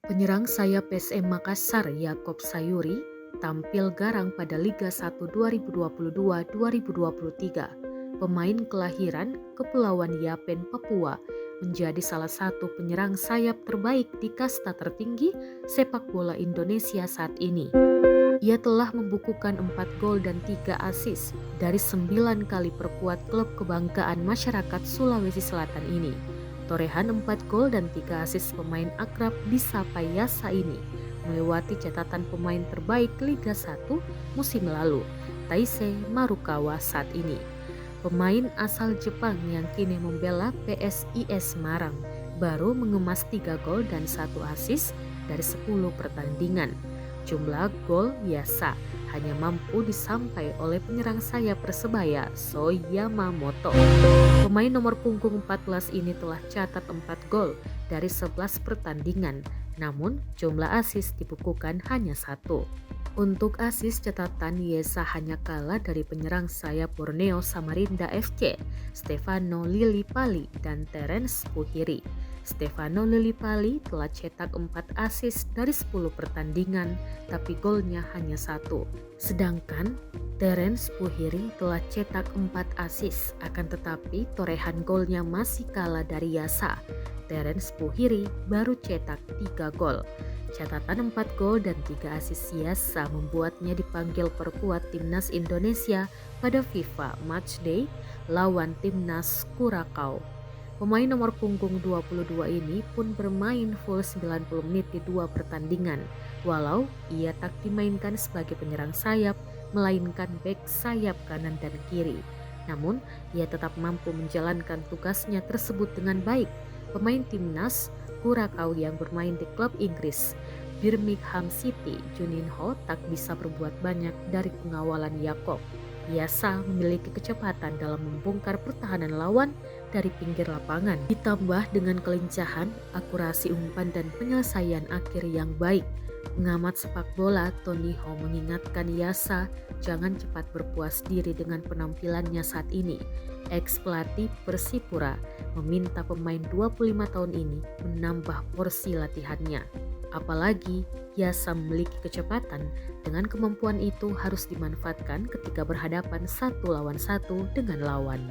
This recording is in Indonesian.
Penyerang sayap PSM Makassar Yakob Sayuri tampil garang pada Liga 1 2022-2023. Pemain kelahiran Kepulauan Yapen, Papua, menjadi salah satu penyerang sayap terbaik di kasta tertinggi sepak bola Indonesia saat ini. Ia telah membukukan 4 gol dan 3 assist dari 9 kali perkuat klub kebanggaan masyarakat Sulawesi Selatan ini. Torehan 4 gol dan 3 assist pemain akrab disapa Yasa ini melewati catatan pemain terbaik Liga 1 musim lalu, Taisei Marukawa saat ini. Pemain asal Jepang yang kini membela PSIS Semarang baru mengemas 3 gol dan 1 assist dari 10 pertandingan. Jumlah gol Yasa hanya mampu disampai oleh penyerang sayap Persebaya So Yamamoto. Pemain nomor punggung 14 ini telah catat 4 gol dari 11 pertandingan, namun jumlah assist dibukukan hanya 1. Untuk assist catatan Yesa hanya kalah dari penyerang sayap Borneo Samarinda FC, Stefano Lillipali dan Terence Puhiri. Stefano Lillipali telah cetak 4 assist dari 10 pertandingan, tapi golnya hanya 1. Sedangkan Terence Puhiri telah cetak 4 assist, akan tetapi torehan golnya masih kalah dari Yasa. Terence Puhiri baru cetak 3 gol. Catatan 4 gol dan 3 assist Yasa membuatnya dipanggil perkuat timnas Indonesia pada FIFA Matchday lawan timnas Kurakau. Pemain nomor punggung 22 ini pun bermain full 90 menit di 2 pertandingan, walau ia tak dimainkan sebagai penyerang sayap, melainkan bek sayap kanan dan kiri. Namun, ia tetap mampu menjalankan tugasnya tersebut dengan baik. Pemain timnas Kurakau yang bermain di klub Inggris Birmingham City, Juninho, tak bisa berbuat banyak dari pengawalan Yakob. Yasa memiliki kecepatan dalam membongkar pertahanan lawan dari pinggir lapangan, ditambah dengan kelincahan, akurasi umpan dan penyelesaian akhir yang baik. Pengamat sepak bola Tony Ho mengingatkan Yasa jangan cepat berpuas diri dengan penampilannya saat ini. Ex-pelatih Persipura meminta pemain 25 tahun ini menambah porsi latihannya. Apalagi Yasa memiliki kecepatan, dengan kemampuan itu harus dimanfaatkan ketika berhadapan 1 lawan 1 dengan lawan.